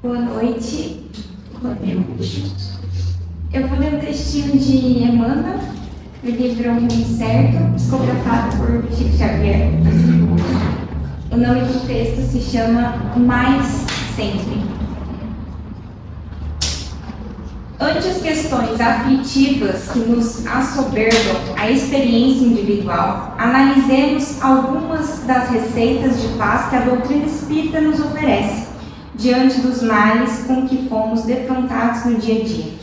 Boa noite. Eu vou ler um textinho de Emmanuel, do livro O Caminho Certo, psicografado por Chico Xavier. O nome do texto se chama Mais Sempre. Ante as questões aflitivas que nos assoberbam a experiência individual, analisemos algumas das receitas de paz que a doutrina espírita nos oferece, diante dos males com que fomos defrontados no dia a dia.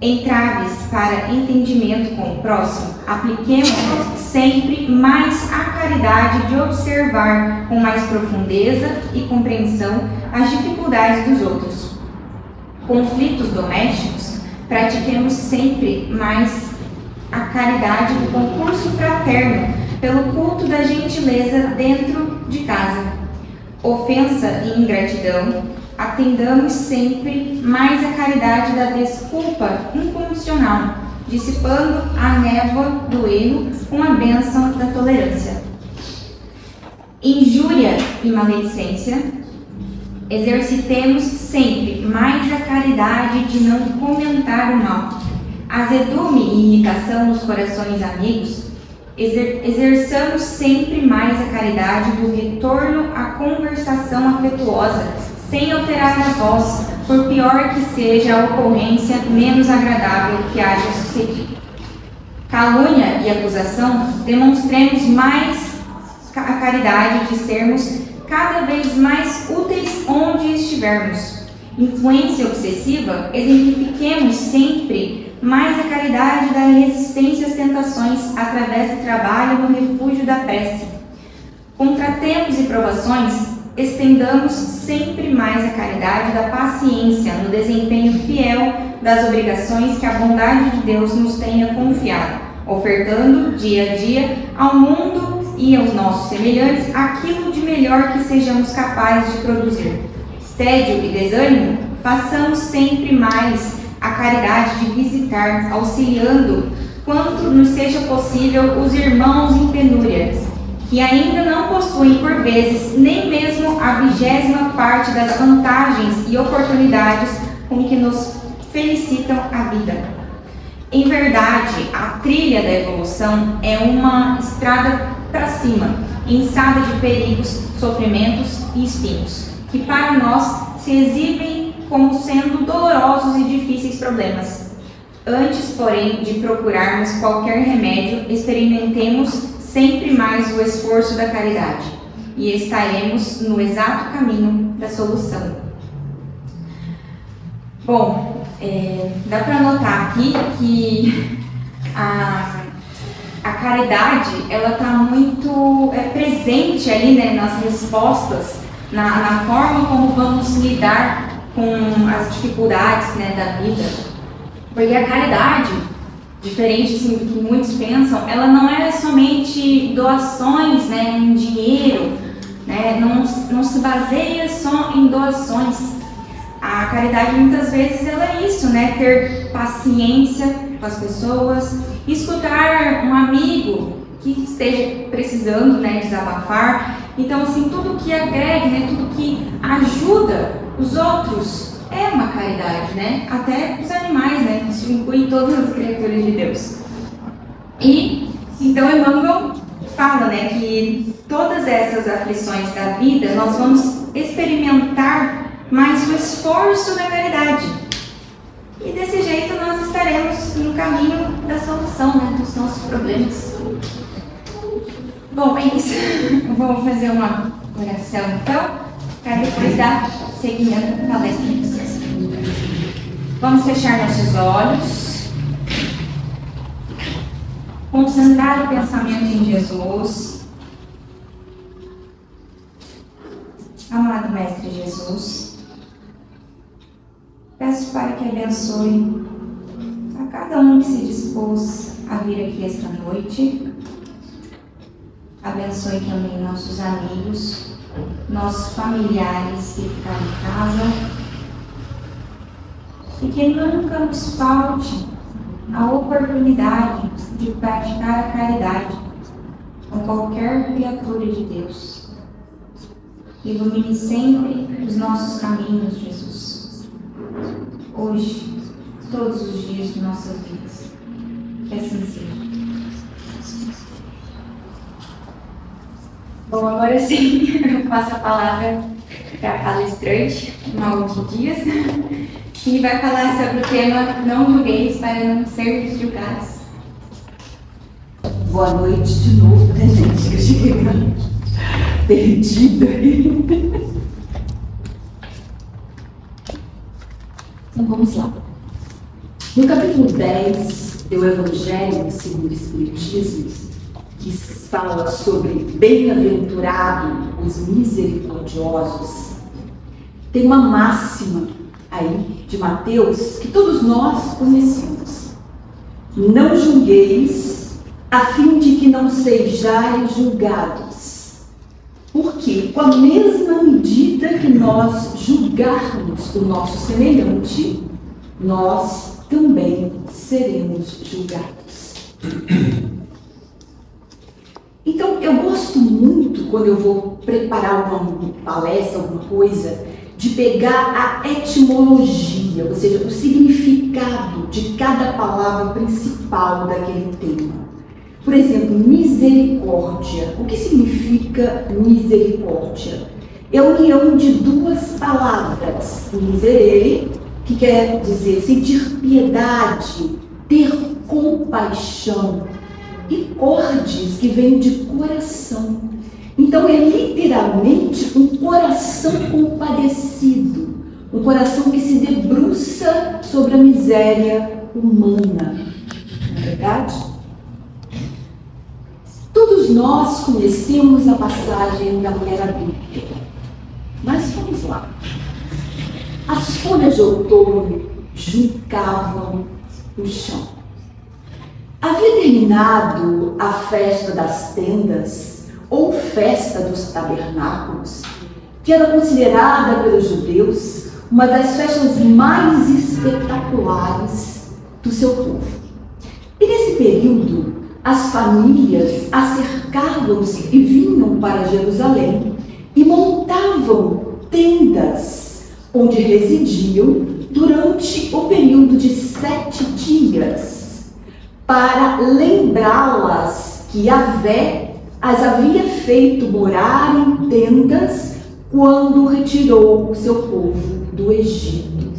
Entraves para entendimento com o próximo, apliquemos sempre mais a caridade de observar com mais profundeza e compreensão as dificuldades dos outros. Conflitos domésticos, pratiquemos sempre mais a caridade do concurso fraterno pelo culto da gentileza dentro de casa. Ofensa e ingratidão, atendamos sempre mais a caridade da desculpa incondicional, dissipando a névoa do erro com a bênção da tolerância. Injúria e maledicência, exercitemos sempre mais a caridade de não comentar o mal. Azedume e irritação nos corações amigos, exerçamos sempre mais a caridade do retorno à conversação afetuosa, sem alterar a voz, por pior que seja a ocorrência menos agradável que haja sucedido. Calúnia e acusação, demonstremos mais a caridade de sermos cada vez mais úteis onde estivermos. Influência obsessiva, exemplifiquemos sempre mais a caridade da resistência às tentações através do trabalho no refúgio da prece. Contratempos e provações, estendamos sempre mais a caridade da paciência no desempenho fiel das obrigações que a bondade de Deus nos tenha confiado, ofertando dia a dia ao mundo e aos nossos semelhantes aquilo de melhor que sejamos capazes de produzir. Tédio e desânimo, façamos sempre mais a caridade de visitar, auxiliando, quanto nos seja possível, os irmãos em penúria, que ainda não possuem, por vezes, nem mesmo a 20ª parte das vantagens e oportunidades com que nos felicitam a vida. Em verdade, a trilha da evolução é uma estrada para cima, ensada de perigos, sofrimentos e espinhos, que para nós se exibem como sendo dolorosos e difíceis problemas. Antes, porém, de procurarmos qualquer remédio, experimentemos sempre mais o esforço da caridade e estaremos no exato caminho da solução. Bom, dá para notar aqui que a caridade ela está muito presente ali, né, nas respostas, na forma como vamos lidar com as dificuldades, né, da vida. Porque a caridade, diferente assim, do que muitos pensam, ela não é somente doações, né, em dinheiro, né, não se baseia só em doações. A caridade muitas vezes ela é isso, né, ter paciência com as pessoas, escutar um amigo que esteja precisando, né, desabafar. Então, assim, tudo que agregue, né, tudo que ajuda os outros é uma caridade, né? Até os animais, né? Isso inclui todas as criaturas de Deus. E, então, Emmanuel fala, né, que todas essas aflições da vida, nós vamos experimentar mais o esforço da caridade. E desse jeito nós estaremos no caminho da solução, né, dos nossos problemas. Bom, é isso. Eu vou fazer uma oração, então, para depois dar seguimento à palestra de vocês. Vamos fechar nossos olhos, concentrar o pensamento em Jesus. Amado Mestre Jesus, peço para que abençoe a cada um que se dispôs a vir aqui esta noite. Abençoe também nossos amigos, nossos familiares que ficaram em casa, e que nunca nos falte a oportunidade de praticar a caridade com qualquer criatura de Deus. Ilumine sempre os nossos caminhos, Jesus. Hoje, todos os dias de nossas vidas. Que assim seja. Bom, agora sim, eu passo a palavra para a palestrante, Maud Dias, que vai falar sobre o tema Não julgueis para não ser julgados. Boa noite de novo, né, gente? Eu cheguei perdida. Então vamos lá. No capítulo 10 do Evangelho segundo o Espiritismo, que fala sobre bem-aventurado os misericordiosos, tem uma máxima aí de Mateus que todos nós conhecemos. Não julgueis, a fim de que não sejais julgados. Porque com a mesma medida que nós julgarmos o nosso semelhante, nós também seremos julgados. Então, eu gosto muito, quando eu vou preparar uma palestra, alguma coisa, de pegar a etimologia, ou seja, o significado de cada palavra principal daquele tema. Por exemplo, misericórdia. O que significa misericórdia? É a união de duas palavras. Miserere, que quer dizer sentir piedade, ter compaixão. E cordes, que vem de coração. Então é literalmente um coração compadecido, um coração que se debruça sobre a miséria humana. Não é verdade? Todos nós conhecemos a passagem da mulher adulta. Mas vamos lá. As folhas de outono juncavam o chão. Havia terminado a festa das tendas, ou festa dos tabernáculos, que era considerada pelos judeus uma das festas mais espetaculares do seu povo. E nesse período, as famílias acercavam-se e vinham para Jerusalém e montavam tendas, onde residiam durante o período de 7 dias, para lembrá-las que Yahvé as havia feito morar em tendas quando retirou o seu povo do Egito.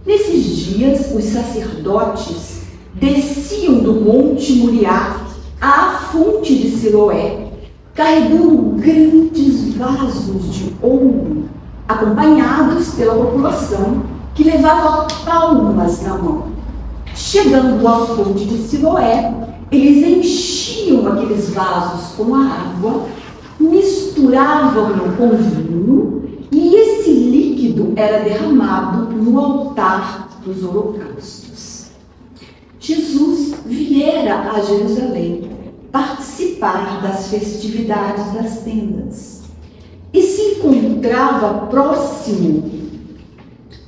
Nesses dias, os sacerdotes desciam do Monte Moriá à fonte de Siloé, carregando grandes vasos de ouro, acompanhados pela população que levava palmas na mão. Chegando à fonte de Siloé, eles enchiam aqueles vasos com a água, misturavam-no com vinho e esse líquido era derramado no altar dos holocaustos. Jesus viera a Jerusalém participar das festividades das tendas e se encontrava próximo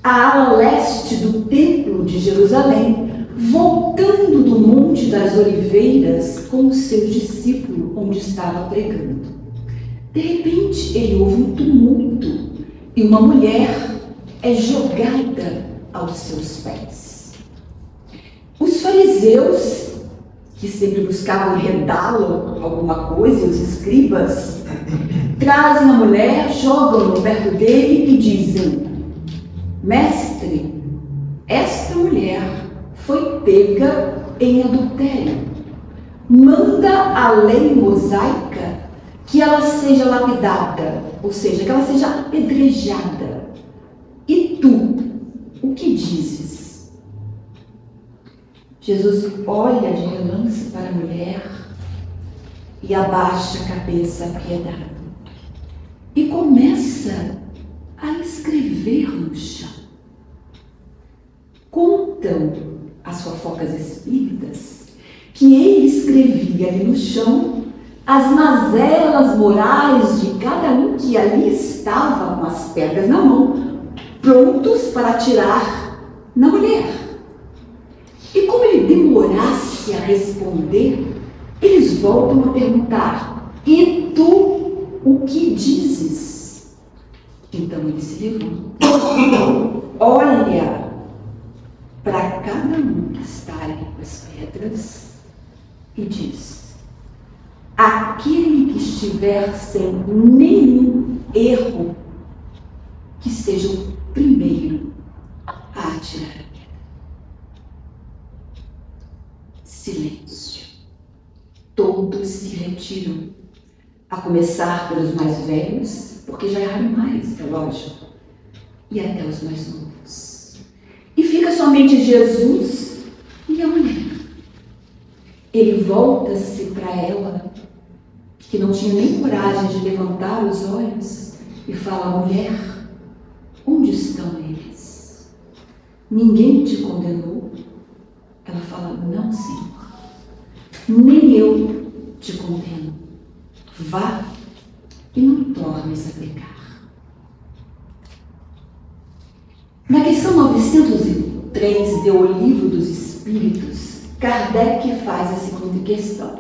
à ala leste do templo de Jerusalém, voltando do Monte das Oliveiras com o seu discípulo, onde estava pregando. De repente, ele ouve um tumulto e uma mulher é jogada aos seus pés. Os fariseus, que sempre buscavam enredá-lo alguma coisa, e os escribas, trazem a mulher, jogam-no perto dele e dizem: Mestre, esta mulher foi pega em adultério. Manda a lei mosaica que ela seja lapidada, ou seja, que ela seja apedrejada. E tu, o que dizes? Jesus olha de relance para a mulher e abaixa a cabeça apiedado. E começa a escrever no chão. Contam as fofocas espíritas que ele escrevia ali no chão as mazelas morais de cada um que ali estava com as pedras na mão, prontos para atirar na mulher. E como ele demorasse a responder, eles voltam a perguntar: e tu o que dizes? Então ele se levanta, olha para cada um que está ali com as pedras e diz: aquele que estiver sem nenhum erro, que seja o primeiro a atirar a pedra. Silêncio. Todos se retiram, a começar pelos mais velhos, porque já erraram mais, é lógico, e até os mais novos. E fica somente Jesus e a mulher. Ele volta-se para ela, que não tinha nem coragem de levantar os olhos, e fala: mulher, onde estão eles? Ninguém te condenou? Ela fala: não, Senhor, nem eu te condeno. Vá e não tornes a pecar. Na questão 903 de O Livro dos Espíritos, Kardec faz a seguinte questão: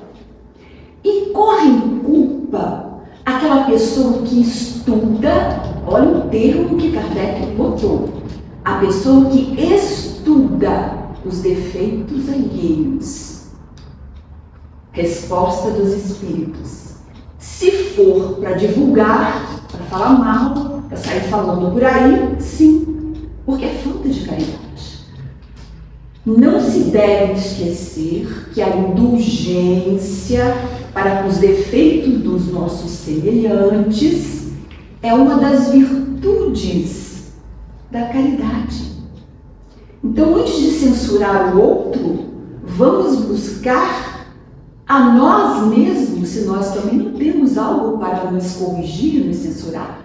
incorre em culpa aquela pessoa que estuda, olha o termo que Kardec botou, a pessoa que estuda os defeitos alheios? Resposta dos Espíritos: se for para divulgar, para falar mal, para sair falando por aí, sim, porque é falta de caridade. Não se deve esquecer que a indulgência para os defeitos dos nossos semelhantes é uma das virtudes da caridade. Então, antes de censurar o outro, vamos buscar a nós mesmos, se nós também não temos algo para nos corrigir, nos censurar.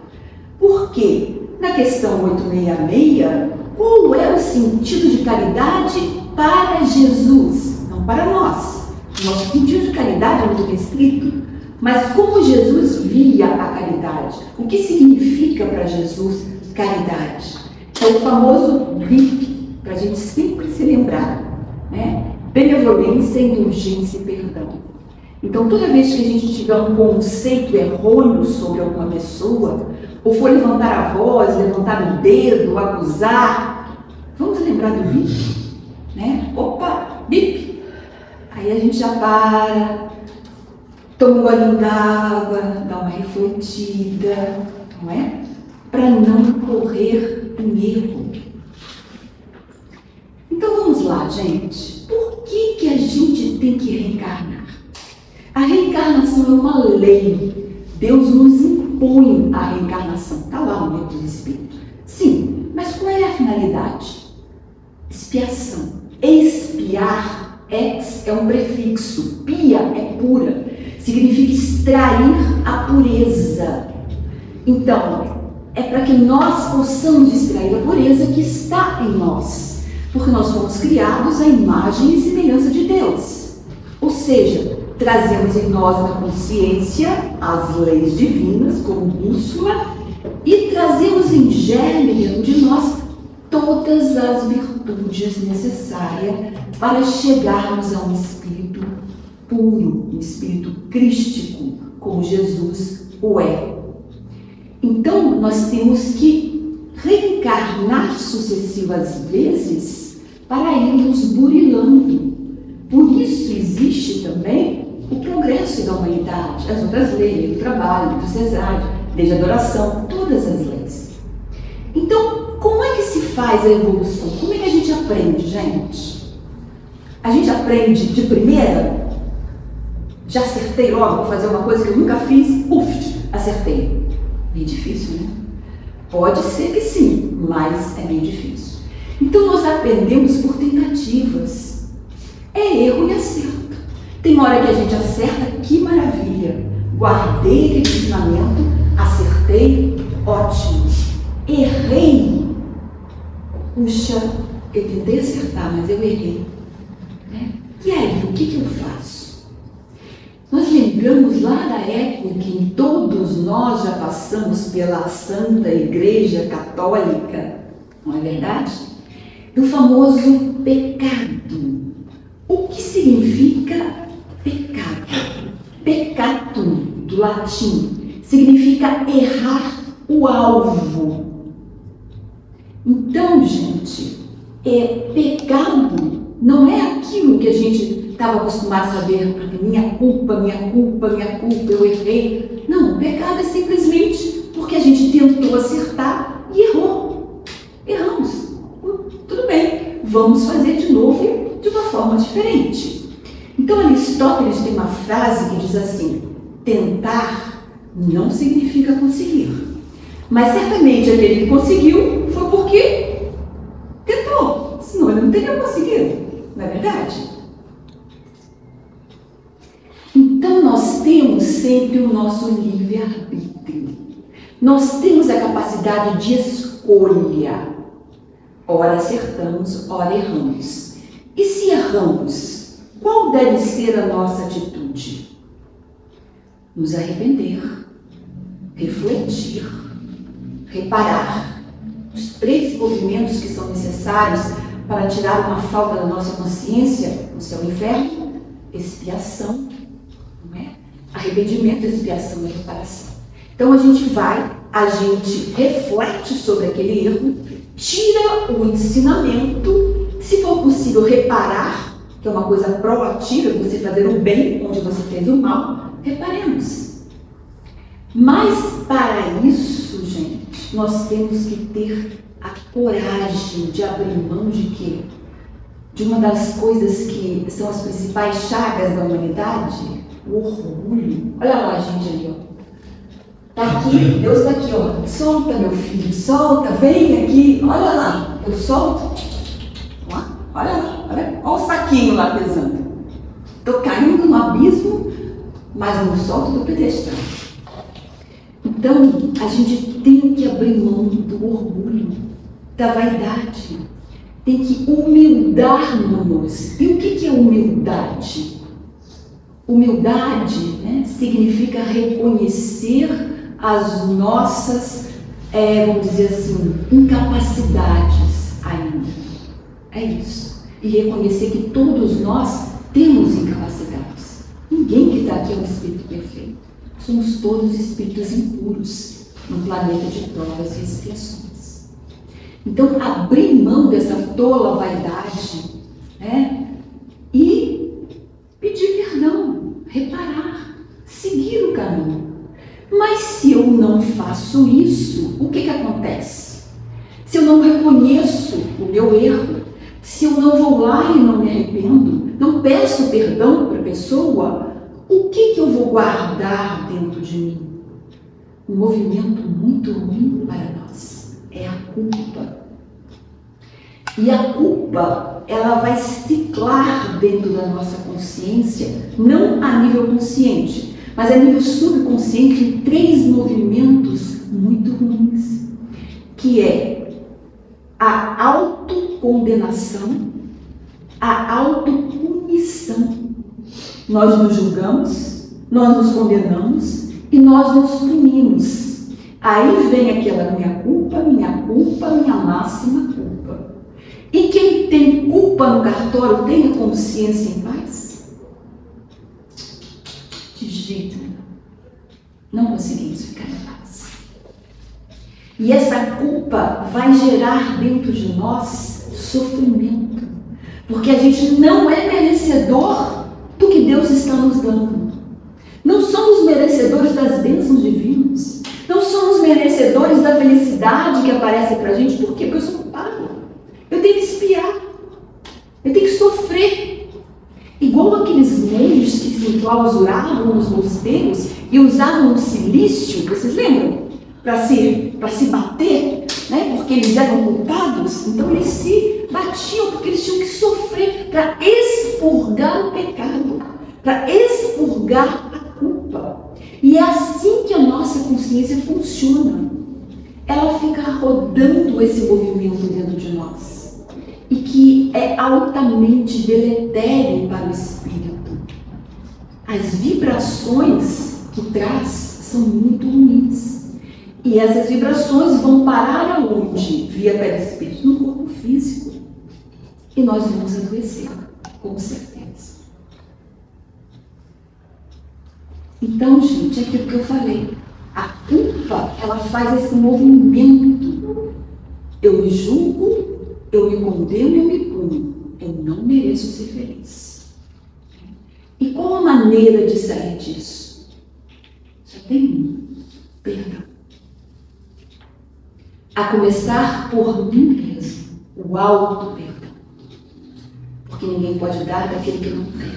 Por quê? Na questão 866, qual é o sentido de caridade para Jesus? Não para nós. O nosso sentido de caridade é muito restrito, mas como Jesus via a caridade? O que significa para Jesus caridade? É o famoso BIP, para a gente sempre se lembrar, né? Benevolência, indulgência e perdão. Então, toda vez que a gente tiver um conceito errôneo sobre alguma pessoa, ou for levantar a voz, levantar o dedo, acusar, vamos lembrar do BIP, né? Opa, BIP! Aí a gente já para, toma um golinho d'água, dá uma refletida, não é? Para não correr em erro. Então vamos lá, gente. Por que a gente tem que reencarnar? A reencarnação é uma lei. Deus nos impõe a reencarnação. Está lá no Livro dos Espíritos. Sim, mas qual é a finalidade? Expiação. Expiar, ex é um prefixo, pia é pura. Significa extrair a pureza. Então, é para que nós possamos extrair a pureza que está em nós. Porque nós fomos criados à imagem e semelhança de Deus. Ou seja, trazemos em nós na consciência as leis divinas como bússola e trazemos em germe dentro de nós todas as virtudes necessárias para chegarmos a um espírito puro, um espírito crístico, como Jesus o é. Então, nós temos que reencarnar sucessivas vezes para irmos burilando. Por isso existe também o progresso da humanidade, as outras leis, lei do trabalho, do CESAD, lei de adoração, todas as leis. Então, como é que se faz a evolução? Como é que a gente aprende, gente? A gente aprende de primeira? Já acertei logo, vou fazer uma coisa que eu nunca fiz, acertei. Meio difícil, né? Pode ser que sim, mas é meio difícil. Então nós aprendemos por tentativas. É erro e acerto. Tem hora que a gente acerta, que maravilha. Guardei aquele ensinamento, acertei, ótimo. Errei. Puxa, eu tentei acertar, mas eu errei. Né? E aí, o que eu faço? Nós lembramos lá da época em que todos nós já passamos pela Santa Igreja Católica, não é verdade? Do famoso pecado. O que significa pecado? Peccatum, do latim, significa errar o alvo. Então, gente, pecado não é aquilo que a gente estava acostumado a saber, porque minha culpa, eu errei. Não, pecado é simplesmente porque a gente tentou acertar e errou. Erramos. Tudo bem, vamos fazer de novo de uma forma diferente. Então, Aristóteles tem uma frase que diz assim: tentar não significa conseguir. Mas certamente aquele que conseguiu foi porque tentou, senão ele não teria conseguido, não é verdade? Então nós temos sempre o nosso livre-arbítrio. Nós temos a capacidade de escolha. Ora acertamos, ora erramos. E se erramos, qual deve ser a nossa atitude? Nos arrepender, refletir, reparar. Os 3 movimentos que são necessários para tirar uma falta da nossa consciência no céu e inferno: expiação, não é? Arrependimento, expiação e reparação. Então a gente reflete sobre aquele erro, tira o ensinamento, se for possível reparar, que é uma coisa proativa, você fazer o bem onde você fez o mal, reparemos. Mas para isso, gente, nós temos que ter a coragem de abrir mão de quê? De uma das coisas que são as principais chagas da humanidade, o orgulho. Olha lá a gente ali, ó. Tá aqui, Deus está aqui, ó. Solta, meu filho, solta, vem aqui. Olha lá, eu solto. Olha lá, olha o saquinho lá pesando. Estou caindo no abismo, mas não solto do pedestal. Então, a gente tem que abrir mão do orgulho, da vaidade. Tem que humildar-nos. E o que é humildade? Humildade, né, significa reconhecer as nossas, vamos dizer assim, incapacidades ainda. É isso. E reconhecer que todos nós temos incapacidades. Ninguém que está aqui é um espírito perfeito. Somos todos espíritos impuros num planeta de provas e expiações. Então, abrir mão dessa tola vaidade, né, e pedir perdão, reparar, seguir o caminho. Mas se eu não faço isso, o que acontece? Se eu não reconheço o meu erro, se eu não vou lá e não me arrependo, não peço perdão para a pessoa, o que eu vou guardar dentro de mim? Um movimento muito ruim para nós é a culpa. E a culpa, ela vai ciclar dentro da nossa consciência, não a nível consciente, mas a nível subconsciente, em 3 movimentos muito ruins, que é a autocondenação, a autopunição. Nós nos julgamos, nós nos condenamos e nós nos punimos. Aí vem aquela minha culpa, minha máxima culpa. E quem tem culpa no cartório tem a consciência em paz? De jeito nenhum. Não conseguimos ficar em paz. E essa culpa vai gerar dentro de nós sofrimento. Porque a gente não é merecedor do que Deus está nos dando. Não somos merecedores das bênçãos divinas. Não somos merecedores da felicidade que aparece pra gente. Por quê? Porque eu sou culpado. Eu tenho que espiar. Eu tenho que sofrer. Igual aqueles monges que se enclausuravam nos mosteiros e usavam o silício, vocês lembram? Para se bater, né? Porque eles eram culpados. Então eles se batiam porque eles tinham que sofrer para expurgar o pecado, para expurgar a culpa. E é assim que a nossa consciência funciona. Ela fica rodando esse movimento dentro de nós. E que é altamente deletério para o espírito. As vibrações que traz são muito ruins. E essas vibrações vão parar aonde? Via perispírito, no corpo físico. E nós vamos adoecer, com certeza. Então, gente, é aquilo que eu falei. A culpa culpa, ela faz esse movimento. Eu me julgo, eu me condeno, eu me puno. Eu não mereço ser feliz. E qual a maneira de sair disso? Só tem um: perdão. A começar por mim mesmo, o auto-perdão. Porque ninguém pode dar daquele que não tem.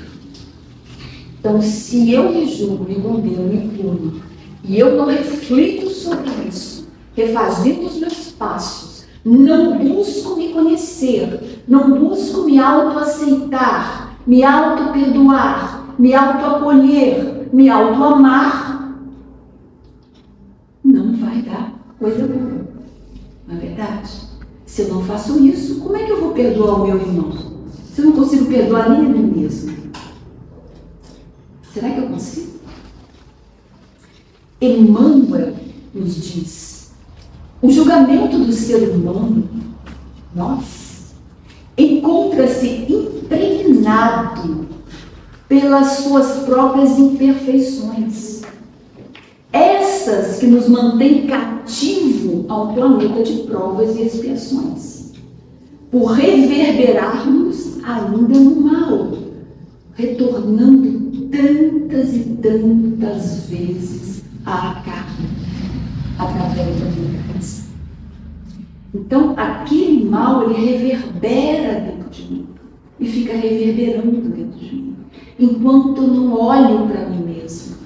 Então, se eu me julgo, me condeno, me puno, e eu não reflito sobre isso, refazendo os meus passos, não busco me conhecer, não busco me autoaceitar, me auto-perdoar, me auto-acolher, me auto-amar, não vai dar coisa boa. Não é verdade? Se eu não faço isso, como é que eu vou perdoar o meu irmão? Se eu não consigo perdoar nem a mim mesmo, será que eu consigo? Emmanuel nos diz: o julgamento do ser humano, nós, encontra-se impregnado pelas suas próprias imperfeições. Essas que nos mantêm cativo a um planeta de provas e expiações, por reverberarmos ainda no mal, retornando tantas e tantas vezes à carne, através da vingança. Então, aquele mal, ele reverbera dentro de mim, e fica reverberando dentro de mim, enquanto eu não olho para mim mesmo,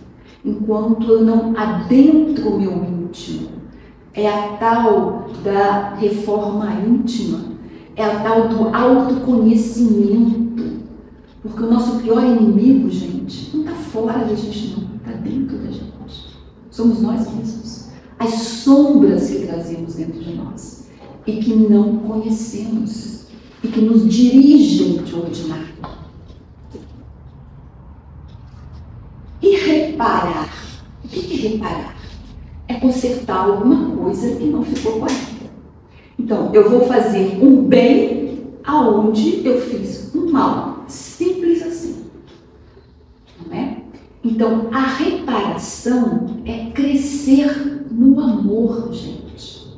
enquanto eu não adentro o meu íntimo. É a tal da reforma íntima, é a tal do autoconhecimento. Porque o nosso pior inimigo, gente, não está fora da gente, não, está dentro da gente. Somos nós mesmos. As sombras que trazemos dentro de nós e que não conhecemos e que nos dirigem de ordinário. E reparar. O que é reparar? É consertar alguma coisa que não ficou correta. Então, eu vou fazer um bem aonde eu fiz um mal. Simples assim. Não é? Então, a reparação é crescer no amor, gente.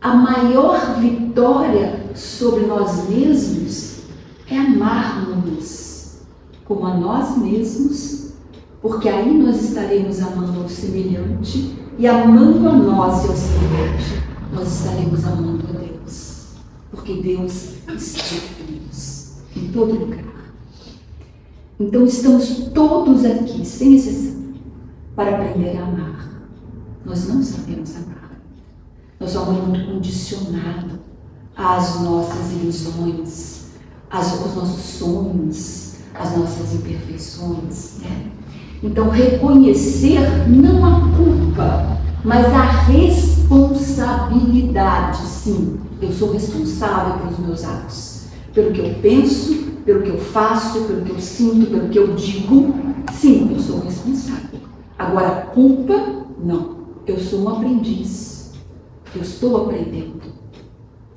A maior vitória sobre nós mesmos é amarmos como a nós mesmos, porque aí nós estaremos amando ao semelhante, e amando a nós e ao semelhante, nós estaremos amando a Deus, porque Deus está em todo lugar. Então estamos todos aqui, sem exceção, para aprender a amar. Nós não sabemos amar. Nós somos muito condicionados às nossas ilusões, aos nossos sonhos, às nossas imperfeições, né? Então, reconhecer não a culpa, mas a responsabilidade. Sim, eu sou responsável pelos meus atos, pelo que eu penso, pelo que eu faço, pelo que eu sinto, pelo que eu digo. Sim, eu sou responsável. Agora, culpa, não. Eu sou um aprendiz. Eu estou aprendendo.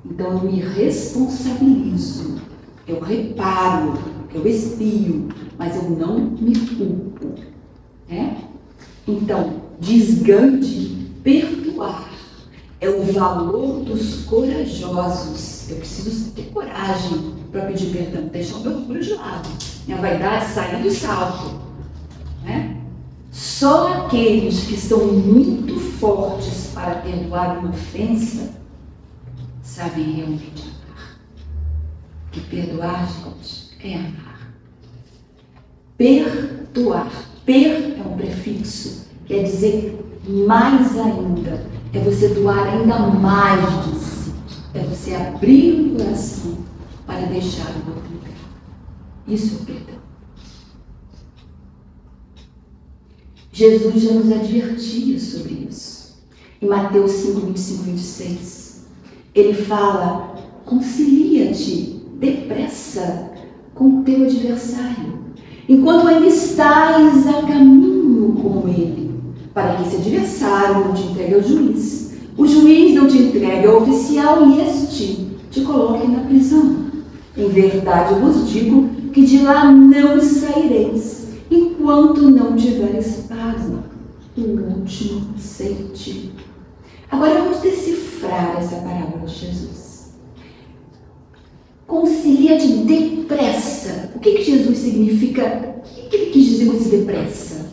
Então, eu me responsabilizo. Eu reparo, eu expio, mas eu não me culpo. Então, desgante, perdoar é o valor dos corajosos. Eu preciso ter coragem para pedir perdão, deixar o meu orgulho de lado, minha vaidade sair do salto. Só aqueles que são muito fortes para perdoar uma ofensa sabem realmente amar. Que perdoar, gente, é amar. Perdoar. Per é um prefixo, quer dizer mais ainda, é você doar ainda mais de si, é você abrir o coração para deixar o outro lugar. Isso é o perdão. Jesus já nos advertia sobre isso. Em Mateus 5, 25 e 26, ele fala: concilia-te depressa com o teu adversário, enquanto ainda estás a caminho com ele, para que esse adversário não te entregue ao juiz, o juiz não te entregue ao oficial e este te coloque na prisão. Em verdade eu vos digo que de lá não saireis, enquanto não tiveres pago. o último ceitil. Agora vamos decifrar essa parábola de Jesus. Concilia-te depressa. O que Jesus significa? O que ele quis dizer com esse depressa?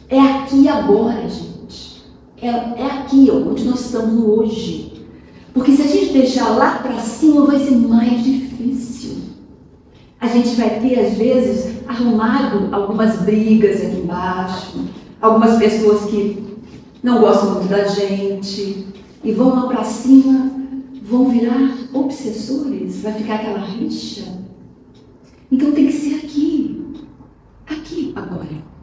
É aqui e agora, gente. É aqui, onde nós estamos no hoje. Porque se a gente deixar lá para cima, vai ser mais difícil. A gente vai ter, às vezes, arrumado algumas brigas aqui embaixo, algumas pessoas que não gostam muito da gente e vão lá para cima, vão virar obsessores, vai ficar aquela rixa. Então tem que ser aqui, agora.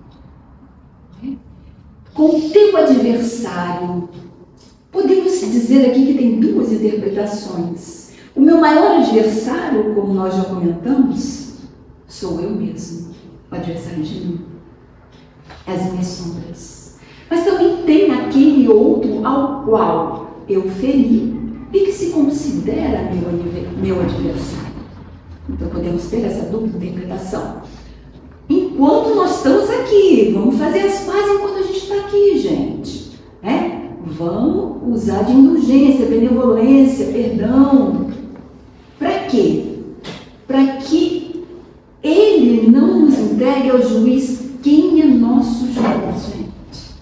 Com o teu adversário, podemos dizer aqui que tem duas interpretações. O meu maior adversário, como nós já comentamos, sou eu mesmo, o adversário de mim, as minhas sombras. Mas também tem aquele outro ao qual eu feri e que se considera meu adversário. Então podemos ter essa dupla interpretação. Enquanto nós estamos aqui, vamos fazer as pazes enquanto a gente está aqui, gente. Vamos usar de indulgência, benevolência, perdão. Para quê? Para que ele não nos entregue ao juiz quem é nosso juiz, gente.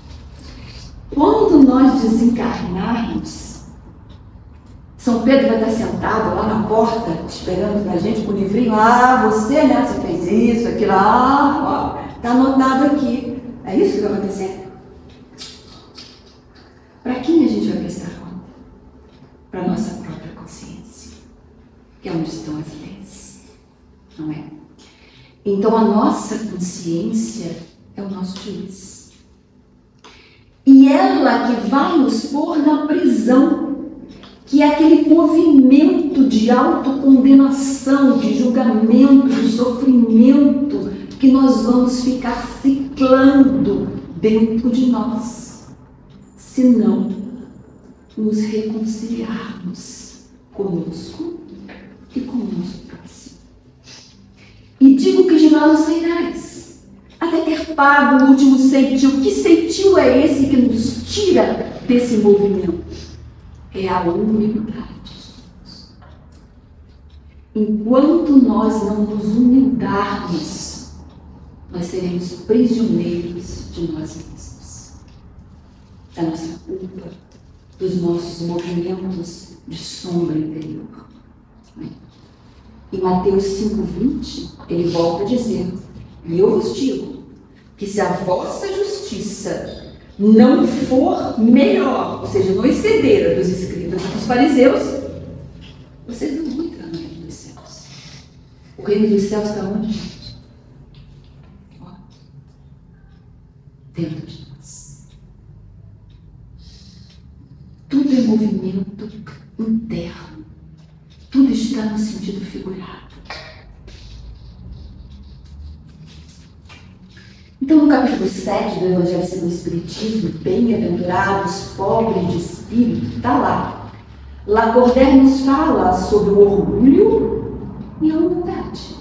Quando nós desencarnarmos, São Pedro vai estar sentado lá na porta, esperando para a gente com o livrinho. Você, né? Você fez isso, aquilo, está anotado aqui. É isso que vai acontecer? Para quem a gente vai prestar conta? Para a nossa própria consciência, que é onde estão as leis, não é? Então a nossa consciência é o nosso juiz. E ela que vai nos pôr na prisão, que é aquele movimento de autocondenação, de julgamento, de sofrimento, que nós vamos ficar ciclando dentro de nós, se não nos reconciliarmos conosco e com o nosso próximo. E digo que de lá não sairás, até ter pago o último ceitil. Que ceitil é esse que nos tira desse movimento? É a humildade. Enquanto nós não nos humildarmos, nós seremos prisioneiros de nós mesmos, da nossa culpa, dos nossos movimentos de sombra interior. Em Mateus 5,20, ele volta a dizer: e eu vos digo que se a vossa justiça não for melhor, ou seja, não exceder a dos escribas e dos fariseus, vocês não vão entrar no reino dos céus. O reino dos céus está onde, gente? Dentro de nós. Tudo é movimento interno. Tudo está no sentido figurado. Então, no capítulo 7 do Evangelho segundo o Espiritismo, bem-aventurados, pobres de espírito, está lá. Lacordaire nos fala sobre o orgulho e a humildade.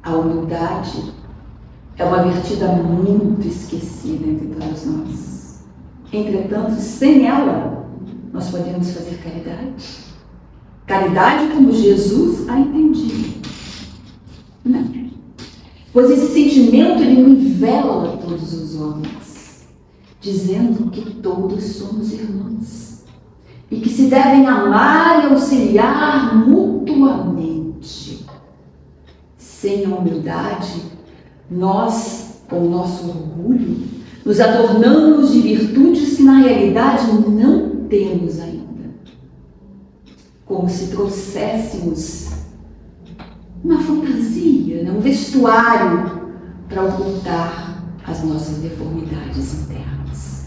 A humildade é uma virtude muito esquecida entre todos nós. Entretanto, sem ela, nós podemos fazer caridade. Caridade como Jesus a entendia. Não. Pois esse sentimento, ele nivela todos os homens, dizendo que todos somos irmãos e que se devem amar e auxiliar mutuamente. Sem a humildade, nós, com o nosso orgulho, nos adornamos de virtudes que na realidade não temos ainda. Como se trouxéssemos uma fantasia, um vestuário para ocultar as nossas deformidades internas.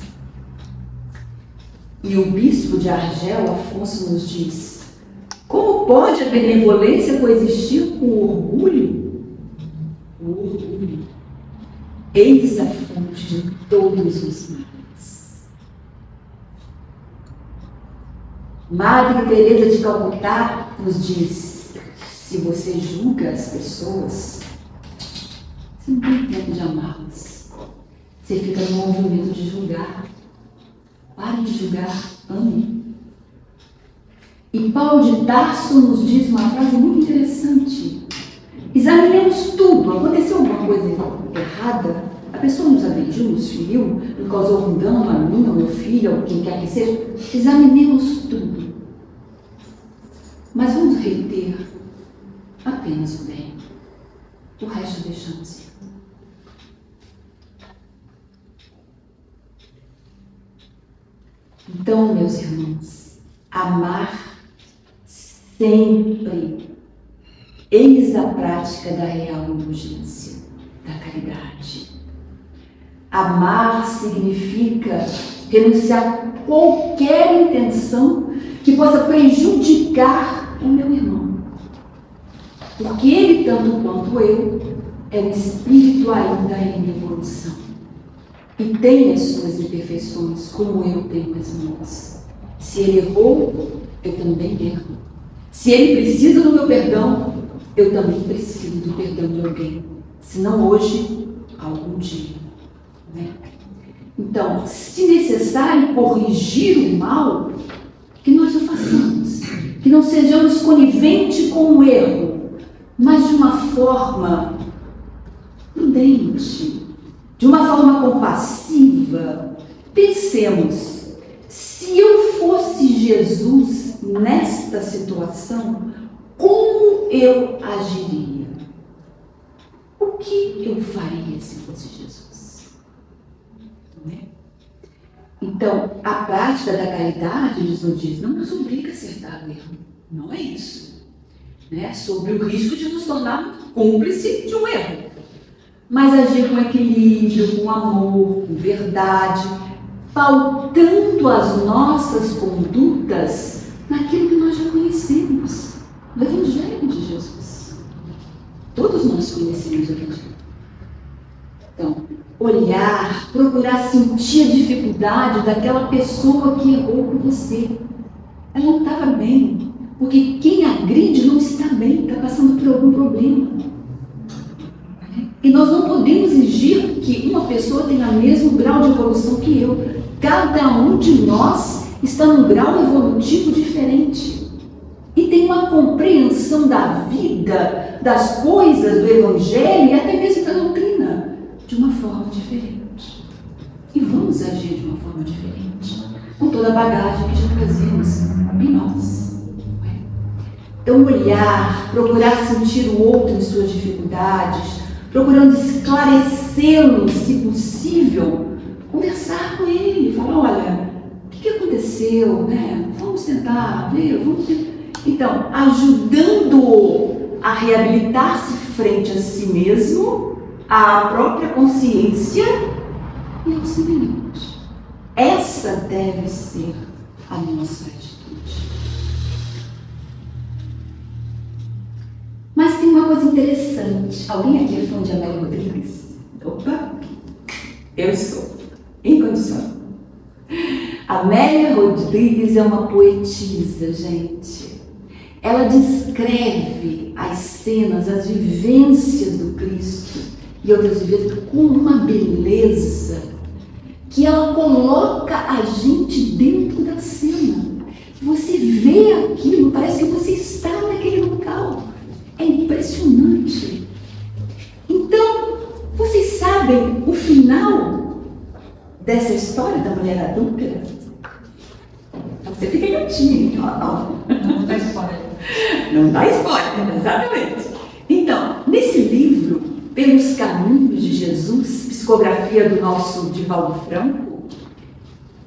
E o bispo de Argel, Afonso, nos diz: como pode a benevolência coexistir com o orgulho? O orgulho, eis a fonte de todos os males. Madre Teresa de Calcutá nos diz: se você julga as pessoas, você não tem tempo de amá-las. Você fica no movimento de julgar. Pare de julgar, ame. E Paulo de Tarso nos diz uma frase muito interessante. Examinemos tudo. Aconteceu alguma coisa errada? A pessoa nos agrediu, nos feriu, nos causou algum dano a mim, ao meu filho, ou quem quer que seja. Examinemos tudo. Mas vamos reter apenas o bem. O resto deixamos ir. Então, meus irmãos, amar sempre. Eis a prática da real indulgência, da caridade. Amar significa renunciar a qualquer intenção que possa prejudicar o meu irmão. Porque ele, tanto quanto eu, é um espírito ainda em evolução. E tem as suas imperfeições, como eu tenho as minhas. Se ele errou, eu também erro. Se ele precisa do meu perdão, eu também preciso do perdão de alguém. Se não hoje, algum dia. Né? Então, se necessário corrigir o mal, que nós o façamos. Que não sejamos coniventes com o erro, mas de uma forma prudente, de uma forma compassiva. Pensemos, se eu fosse Jesus nesta situação, como eu agiria? O que eu faria se fosse Jesus? Né? Então, a prática da caridade, Jesus diz, não nos obriga a acertar o erro. Não é isso. Né? Sobre o risco de nos tornar cúmplice de um erro. Mas agir com equilíbrio, com amor, com verdade, pautando as nossas condutas naquilo que nós já conhecemos, no Evangelho de Jesus. Todos nós conhecemos o Evangelho. Então, olhar, procurar sentir a dificuldade daquela pessoa que errou com você. Ela não estava bem, porque quem agride não está bem, está passando por algum problema. E nós não podemos exigir que uma pessoa tenha o mesmo grau de evolução que eu. Cada um de nós está num grau evolutivo diferente. E tem uma compreensão da vida, das coisas, do Evangelho e até mesmo da doutrina, de uma forma diferente. E vamos agir de uma forma diferente, com toda a bagagem que já trazemos em nós. Então, olhar, procurar sentir o outro em suas dificuldades, procurando esclarecê-lo, se possível, conversar com ele, falar, olha, o que aconteceu, né? Vamos tentar ver, Então, ajudando-o a reabilitar-se frente a si mesmo, à própria consciência e aos semelhantes. Essa deve ser a nossa atitude. Mas tem uma coisa interessante. Alguém aqui é fã de Amélia Rodrigues? Opa! Eu sou. Incondicional. Amélia Rodrigues é uma poetisa, gente. Ela descreve as cenas, as vivências do Cristo e outras vivências com uma beleza que ela coloca a gente dentro da cena. Você vê aquilo, parece que você está naquele local. É impressionante. Então, vocês sabem o final dessa história da mulher adúltera? Você fica quietinho, não dá spoiler. Não dá spoiler, exatamente. Então, nesse livro, Pelos Caminhos de Jesus, psicografia do nosso Divaldo Franco,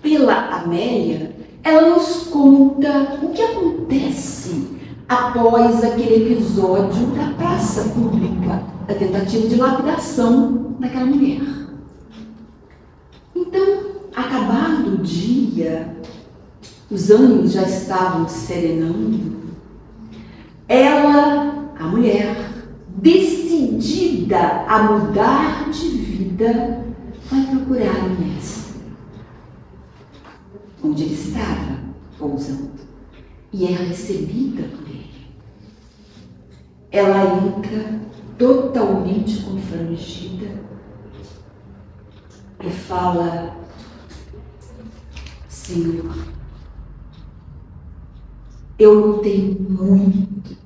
pela Amélia, ela nos conta o que acontece após aquele episódio da praça pública, da tentativa de lapidação daquela mulher. Então, acabado o dia, os ânimos já estavam serenando, ela, a mulher, decidida a mudar de vida, vai procurar o mestre, onde ele estava pousando, e é recebida por ele. Ela entra totalmente confrangida e fala: Senhor, eu lutei muito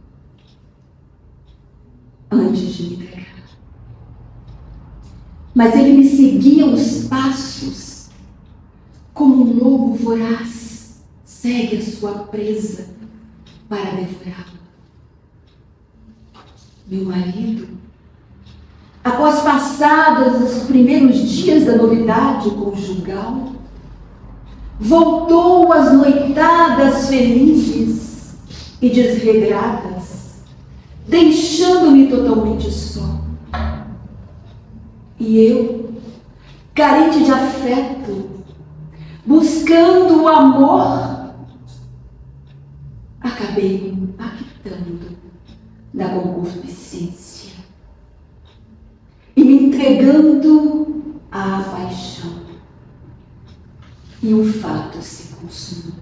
antes de me entregar. Mas ele me seguia os passos, como um lobo voraz segue a sua presa para devorá-la. Meu marido, após passados os primeiros dias da novidade conjugal, voltou às noitadas felizes e desregradas, deixando-me totalmente só. E eu, carente de afeto, buscando o amor, acabei me impactando da concupiscência e me entregando à paixão. E o fato se consumou.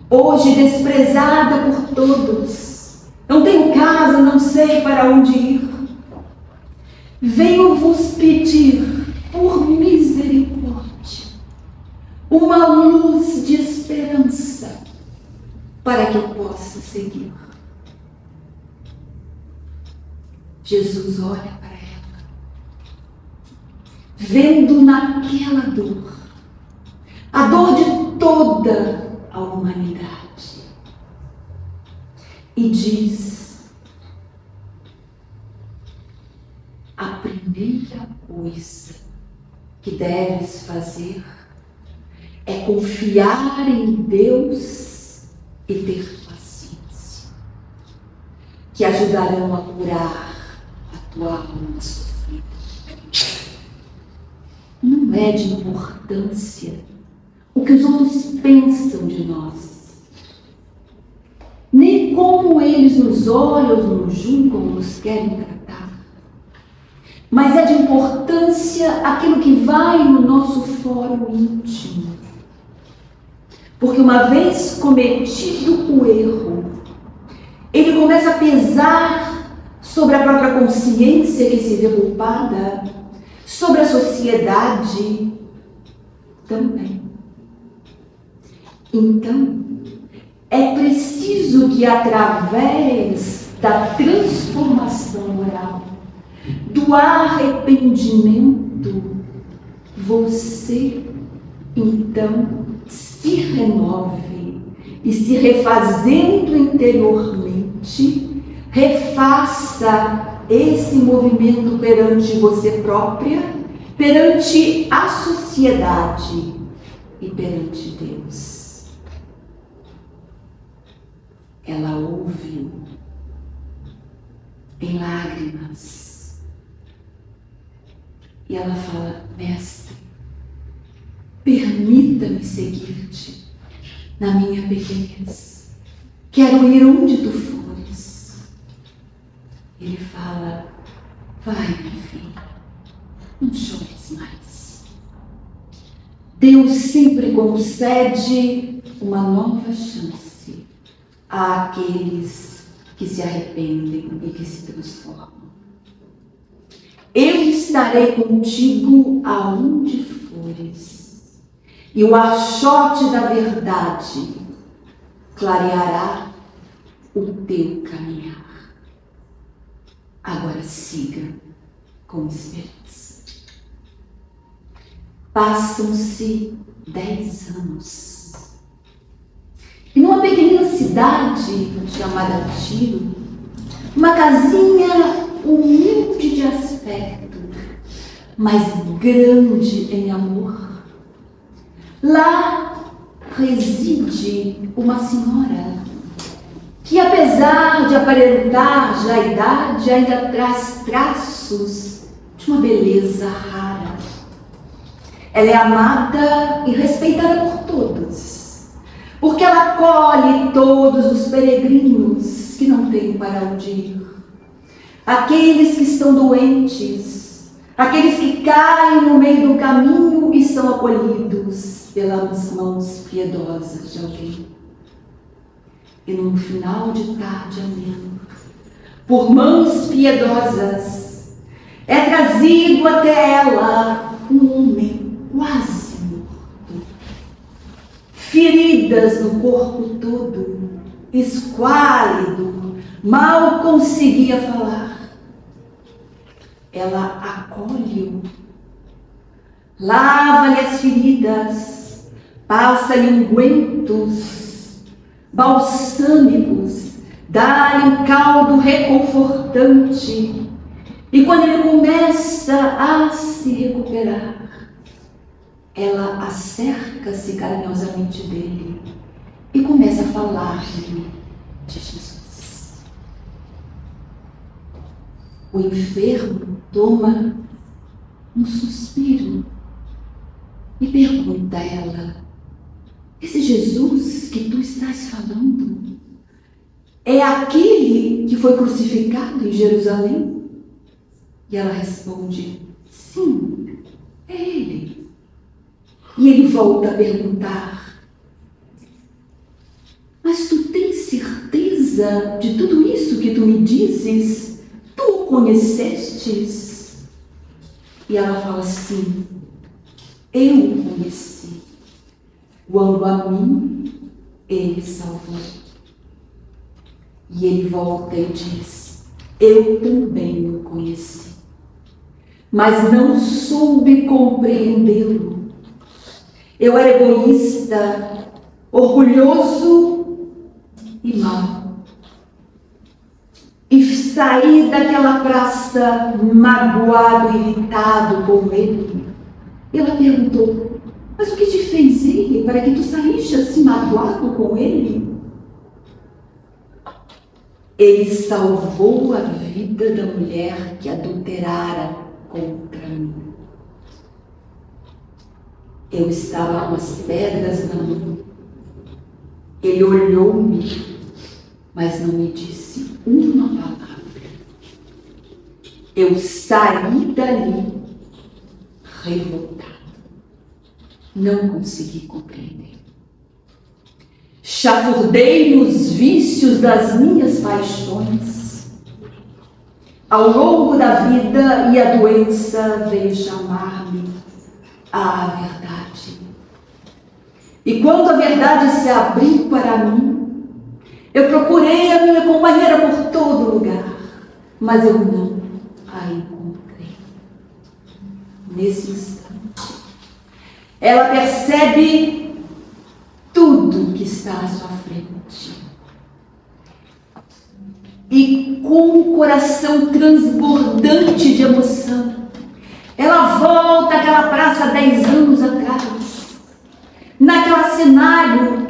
Hoje, desprezada por todos, não tenho casa, não sei para onde ir. Venho vos pedir, por misericórdia, uma luz de esperança para que eu possa seguir. Jesus olha para ela, vendo naquela dor, a dor de toda a humanidade, e diz: a primeira coisa que deves fazer é confiar em Deus e ter paciência, que ajudarão a curar a tua alma sofrida. Não é de importância o que os outros pensam de nós, nem como eles nos olham, nos julgam, nos querem tratar. Mas é de importância aquilo que vai no nosso fórum íntimo. Porque uma vez cometido o erro, ele começa a pesar sobre a própria consciência que se vê culpada, sobre a sociedade também. Então, é preciso que através da transformação moral, do arrependimento, você então se renove e, se refazendo interiormente, refaça esse movimento perante você própria, perante a sociedade e perante Deus. Ela ouve em lágrimas. E ela fala: Mestre, permita-me seguir-te na minha pequenez. Quero ir onde tu fores. Ele fala: vai, meu filho, não chores mais. Deus sempre concede uma nova chance àqueles que se arrependem e que se transformam. Eu estarei contigo aonde fores, e o achote da verdade clareará o teu caminhar. Agora siga com esperança. Passam-se 10 anos. E numa pequenina cidade chamada Tiro, uma casinha humilde de aspecto, mas grande em amor, lá reside uma senhora que, apesar de aparentar já a idade, ainda traz traços de uma beleza rara. Ela é amada e respeitada por todos, porque ela acolhe todos os peregrinos que não têm para onde ir. Aqueles que estão doentes, aqueles que caem no meio do caminho e são acolhidos pelas mãos piedosas de alguém. E num final de tarde ameno, por mãos piedosas, é trazido até ela feridas no corpo todo, esquálido, mal conseguia falar. Ela acolhe-o, lava-lhe as feridas, passa-lhe ungüentos, balsâmicos, dá-lhe um caldo reconfortante. E quando ele começa a se recuperar, ela acerca-se carinhosamente dele e começa a falar-lhe de Jesus. O enfermo toma um suspiro e pergunta a ela: esse Jesus que tu estás falando é aquele que foi crucificado em Jerusalém? E ela responde: sim, é ele. E ele volta a perguntar: mas tu tens certeza de tudo isso que tu me dizes? Tu o conhecestes? E ela fala assim: eu o conheci. Quando a mim, ele salvou. E ele volta e diz: eu também o conheci, mas não soube compreendê-lo. Eu era egoísta, orgulhoso e mau. E saí daquela praça magoado, irritado com ele. Ela perguntou: mas o que te fez ele para que tu saíste assim magoado com ele? Ele salvou a vida da mulher que adulterara contra mim. Eu estava com as pedras na mão. Ele olhou-me, mas não me disse uma palavra. Eu saí dali revoltado. Não consegui compreender. Chafurdei nos vícios das minhas paixões. Ao longo da vida e a doença veio chamar-me à verdade. E quando a verdade se abriu para mim, eu procurei a minha companheira por todo lugar, mas eu não a encontrei. Nesse instante, ela percebe tudo que está à sua frente. E com o coração transbordante de emoção, ela volta àquela praça 10 anos atrás, naquele cenário,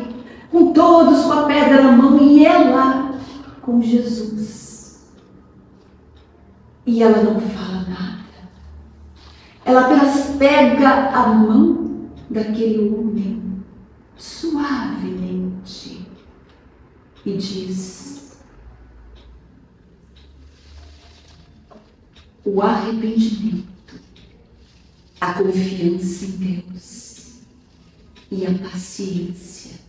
com todos com a pedra na mão, e ela com Jesus. E ela não fala nada. Ela apenas pega a mão daquele homem suavemente e diz: o arrependimento, a confiança em Deus e a paciência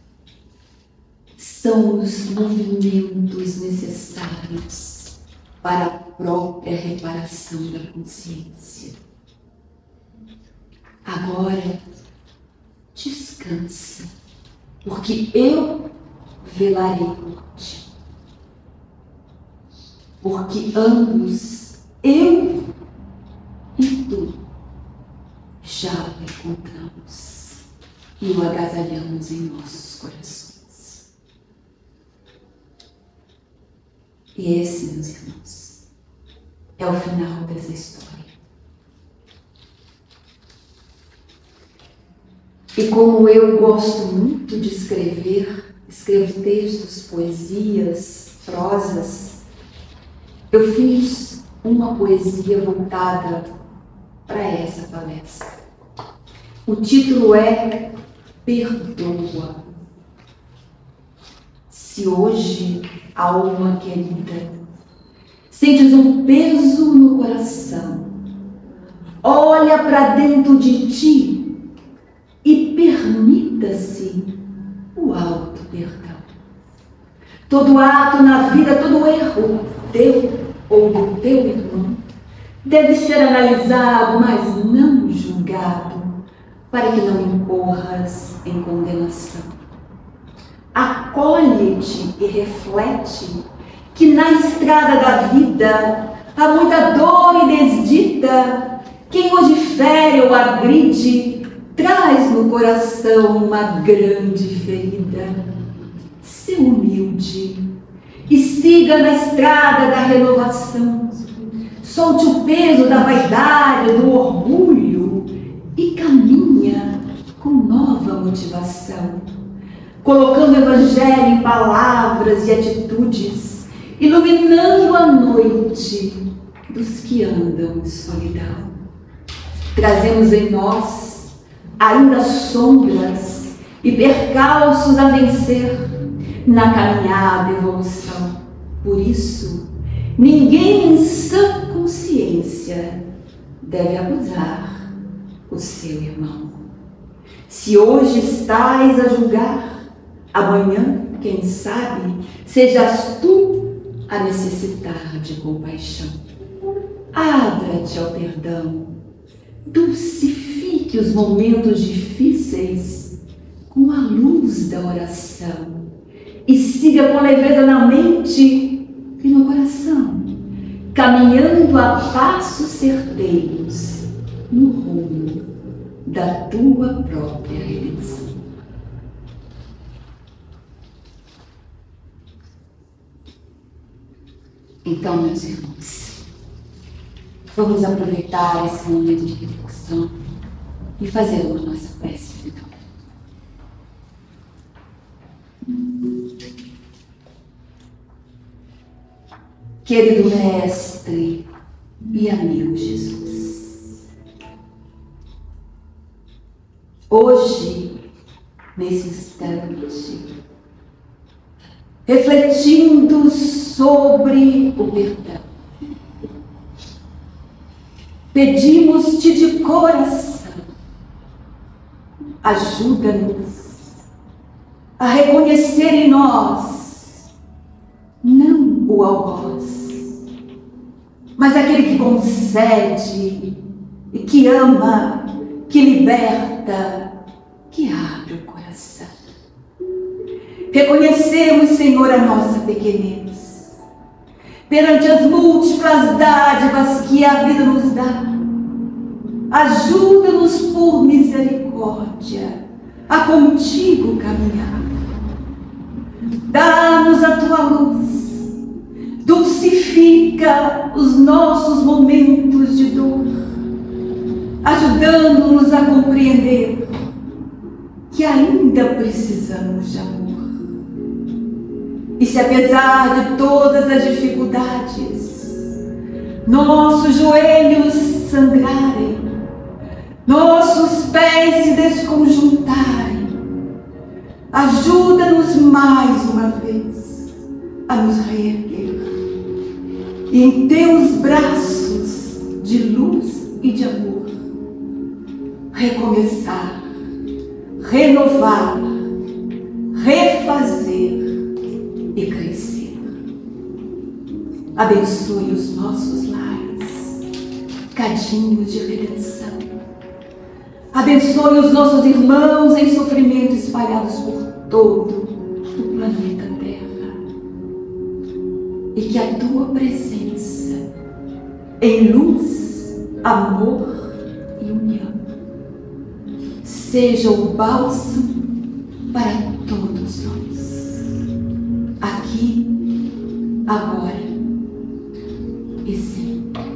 são os movimentos necessários para a própria reparação da consciência. Agora, descansa, porque eu velarei por ti. Porque ambos, eu e tu, já o encontramos e o agasalhamos em nossos corações. E esse, meus irmãos, é o final dessa história. E como eu gosto muito de escrever, escrevo textos, poesias, prosas, eu fiz uma poesia voltada para essa palestra. O título é Perdoa. Se hoje, alma querida, sentes um peso no coração, olha para dentro de ti e permita-se o alto perdão. Todo ato na vida, todo erro teu ou do teu irmão deve ser analisado, mas não julgado, para que não incorras em condenação. acolhe-te e reflete que na estrada da vida há muita dor e desdita. Quem hoje fere ou agride traz no coração uma grande ferida. Seja humilde e siga na estrada da renovação. Solte o peso da vaidade, do orgulho e caminha com nova motivação, colocando o Evangelho em palavras e atitudes, iluminando a noite dos que andam em solidão. Trazemos em nós ainda sombras e percalços a vencer na caminhada e evolução. Por isso, ninguém em sã consciência deve acusar o seu irmão. Se hoje estás a julgar, amanhã, quem sabe, sejas tu a necessitar de compaixão. Abra-te ao perdão, dulcifique os momentos difíceis com a luz da oração e siga com leveza na mente e no coração, caminhando a passos certeiros no rumo da tua própria redenção. Então, meus irmãos, vamos aproveitar esse momento de reflexão e fazer a nossa prece final. Querido Mestre e amigo Jesus, hoje, nesse instante, refletindo sobre o perdão, pedimos-te de coração, ajuda-nos a reconhecer em nós não o algoz, mas aquele que concede e que ama, que liberta, que abre o coração. Reconhecemos, Senhor, a nossa pequenez perante as múltiplas dádivas que a vida nos dá. Ajuda-nos por misericórdia a contigo caminhar. Dá-nos a tua luz, dulcifica os nossos momentos de dor, ajudando-nos a compreender que ainda precisamos de amor. E se apesar de todas as dificuldades, nossos joelhos sangrarem, nossos pés se desconjuntarem, ajuda-nos mais uma vez a nos reerguer e em teus braços de luz e de amor recomeçar, renovar, refazer e crescer. Abençoe os nossos lares, cadinhos de redenção. Abençoe os nossos irmãos em sofrimento espalhados por todo o planeta Terra. E que a tua presença em luz, amor e união seja o bálsamo para todos nós, aqui, agora e sempre.